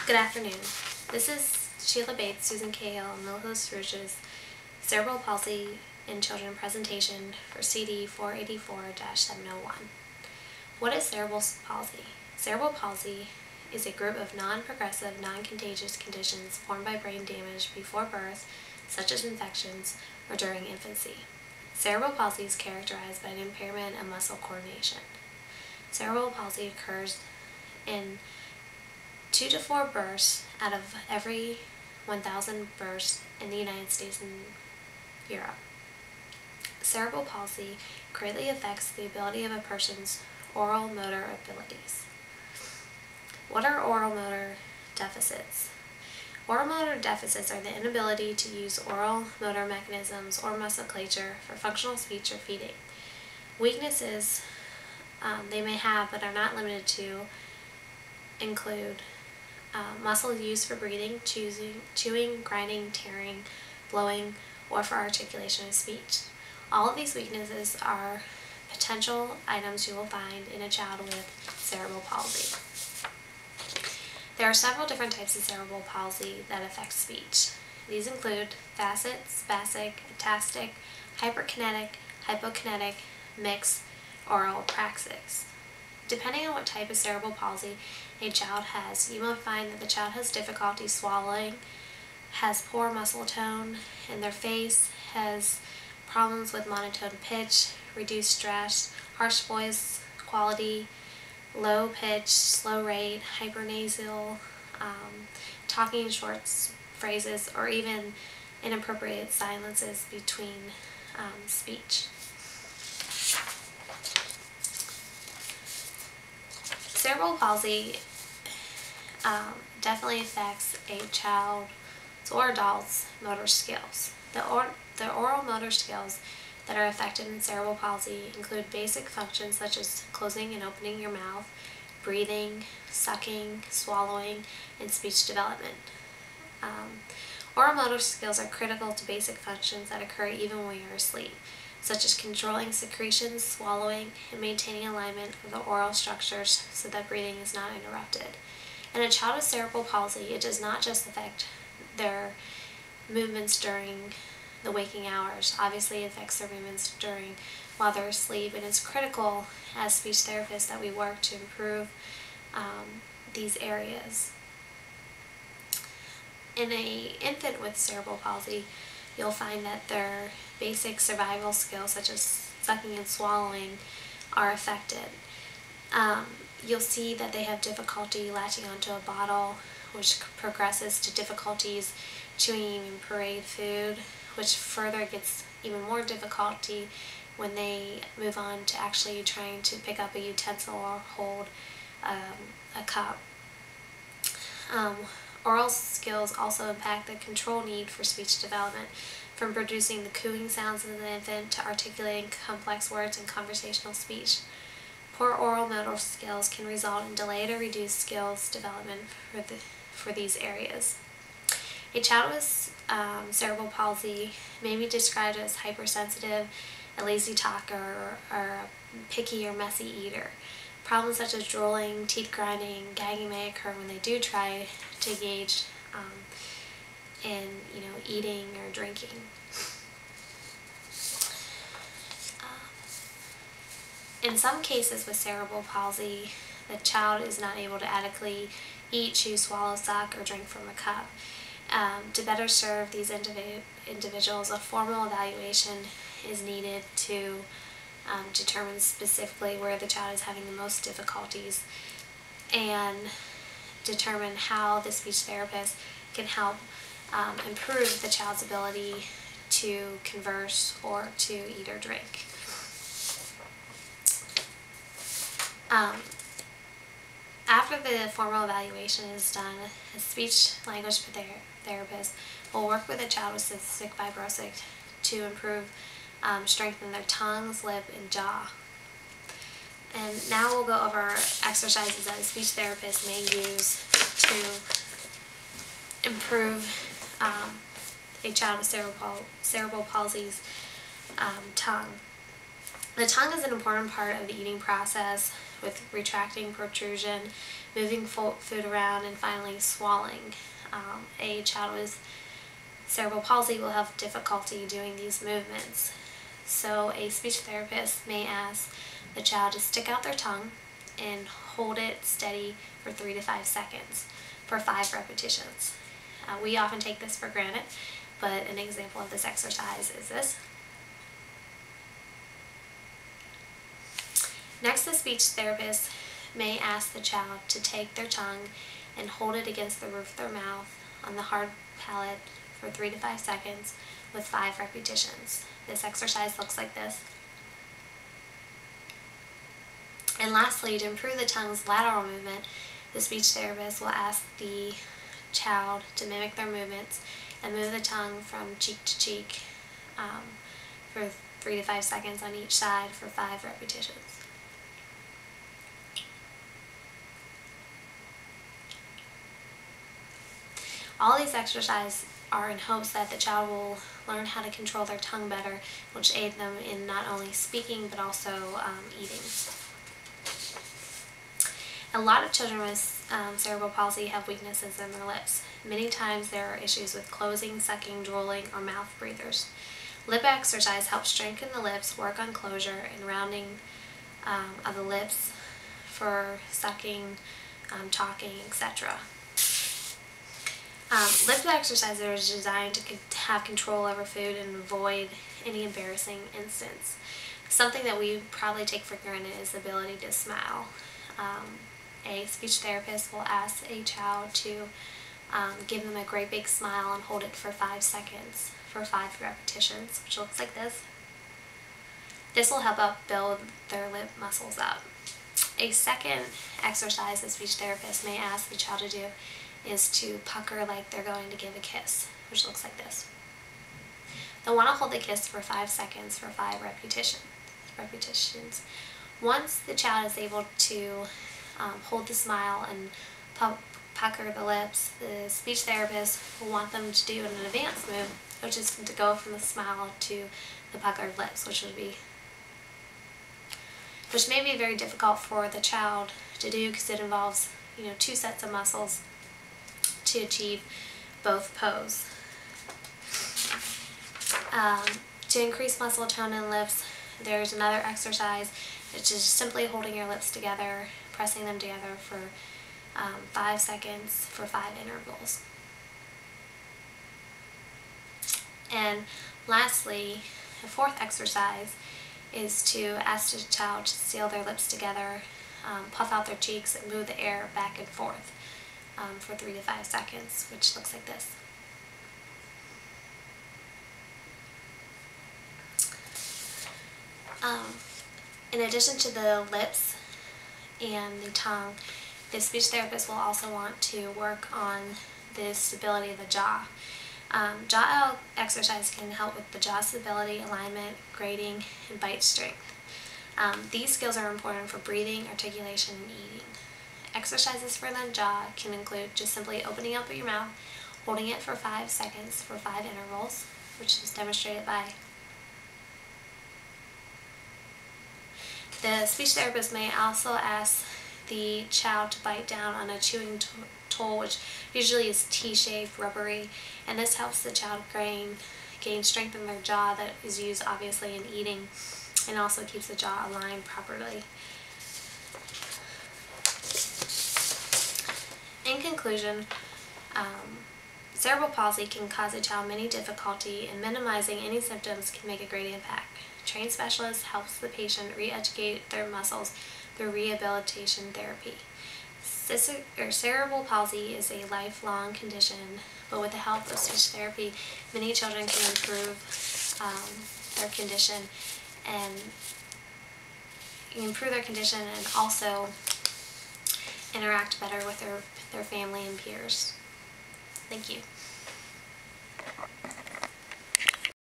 Good afternoon. This is Sheila Bates, Susan Cahill, and Roche's Cerebral Palsy in Children presentation for CD 484-701. What is cerebral palsy? Cerebral palsy is a group of non-progressive, non-contagious conditions formed by brain damage before birth, such as infections, or during infancy. Cerebral palsy is characterized by an impairment of muscle coordination. Cerebral palsy occurs in 2 to 4 births out of every 1,000 births in the United States and Europe. Cerebral palsy greatly affects the ability of a person's oral motor abilities. What are oral motor deficits? Oral motor deficits are the inability to use oral motor mechanisms or musculature for functional speech or feeding. Weaknesses they may have but are not limited to include muscle used for breathing, chewing, grinding, tearing, blowing, or for articulation of speech. All of these weaknesses are potential items you will find in a child with cerebral palsy. There are several different types of cerebral palsy that affect speech. These include facet, spastic, atastic, hyperkinetic, hypokinetic, mixed, or apraxic. Depending on what type of cerebral palsy a child has, you will find that the child has difficulty swallowing, has poor muscle tone in their face, has problems with monotone pitch, reduced stress, harsh voice quality, low pitch, slow rate, hypernasal, talking in short phrases, or even inappropriate silences between speech. Cerebral palsy definitely affects a child's or adult's motor skills. The oral motor skills that are affected in cerebral palsy include basic functions such as closing and opening your mouth, breathing, sucking, swallowing, and speech development. Oral motor skills are critical to basic functions that occur even when you're asleep, such as controlling secretions, swallowing, and maintaining alignment of the oral structures so that breathing is not interrupted. In a child with cerebral palsy, it does not just affect their movements during the waking hours. Obviously, it affects their movements while they're asleep, and it's critical as speech therapists that we work to improve these areas. In an infant with cerebral palsy, you'll find that their basic survival skills, such as sucking and swallowing, are affected. You'll see that they have difficulty latching onto a bottle, which progresses to difficulties chewing and parade food, which further gets even more difficulty when they move on to actually trying to pick up a utensil or hold a cup. Oral skills also impact the control need for speech development, from producing the cooing sounds of the infant to articulating complex words and conversational speech. Poor oral motor skills can result in delayed or reduced skills development for these areas. A child with cerebral palsy may be described as hypersensitive, a lazy talker, or a picky or messy eater. Problems such as drooling, teeth grinding, gagging may occur when they do try to engage in eating or drinking. In some cases with cerebral palsy, the child is not able to adequately eat, chew, swallow, suck, or drink from a cup. To better serve these individuals, a formal evaluation is needed to determine specifically where the child is having the most difficulties and determine how the speech therapist can help improve the child's ability to converse or to eat or drink. After the formal evaluation is done, a speech-language therapist will work with a child with cystic fibrosis to improve, strengthen their tongues, lip, and jaw. And now we'll go over exercises that a speech therapist may use to improve a child with cerebral palsy's tongue. The tongue is an important part of the eating process, with retracting, protrusion, moving food around, and finally swallowing. A child with cerebral palsy will have difficulty doing these movements. So a speech therapist may ask the child to stick out their tongue and hold it steady for 3 to 5 seconds for 5 repetitions. We often take this for granted, but an example of this exercise is this. Next, the speech therapist may ask the child to take their tongue and hold it against the roof of their mouth on the hard palate for 3 to 5 seconds with 5 repetitions. This exercise looks like this. And lastly, to improve the tongue's lateral movement, the speech therapist will ask the child to mimic their movements and move the tongue from cheek to cheek for 3 to 5 seconds on each side for 5 repetitions. All these exercises are in hopes that the child will learn how to control their tongue better, which aid them in not only speaking but also eating. A lot of children with cerebral palsy have weaknesses in their lips. Many times there are issues with closing, sucking, drooling, or mouth breathers. Lip exercise helps strengthen the lips, work on closure and rounding of the lips for sucking, talking, etc. Lip exercises are designed to have control over food and avoid any embarrassing instance. Something that we probably take for granted is the ability to smile. A speech therapist will ask a child to give them a great big smile and hold it for 5 seconds for 5 repetitions, which looks like this. This will help build their lip muscles up. A second exercise the speech therapist may ask the child to do is to pucker like they're going to give a kiss, which looks like this. They'll want to hold the kiss for 5 seconds for 5 repetitions. Once the child is able to hold the smile and pucker the lips, the speech therapist will want them to do an advanced move, which is to go from the smile to the puckered lips, which may be very difficult for the child to do because it involves 2 sets of muscles to achieve both pose. To increase muscle tone in lips, there's another exercise, which is simply holding your lips together, pressing them together for 5 seconds for 5 intervals. And lastly, the fourth exercise is to ask the child to seal their lips together, puff out their cheeks, and move the air back and forth for 3 to 5 seconds, which looks like this. In addition to the lips and the tongue, the speech therapist will also want to work on the stability of the jaw. Jaw exercise can help with the jaw stability, alignment, grading, and bite strength. These skills are important for breathing, articulation, and eating. Exercises for the jaw can include just simply opening up your mouth, holding it for 5 seconds for 5 intervals, which is demonstrated by. The speech therapist may also ask the child to bite down on a chewing tool, which usually is T-shaped, rubbery, and this helps the child gain strength in their jaw that is used obviously in eating, and also keeps the jaw aligned properly. In conclusion, cerebral palsy can cause a child many difficulty, and minimizing any symptoms can make a great impact. Trained specialist helps the patient re-educate their muscles through rehabilitation therapy. Cerebral palsy is a lifelong condition, but with the help of speech therapy, many children can improve their condition and also interact better with their family and peers. Thank you.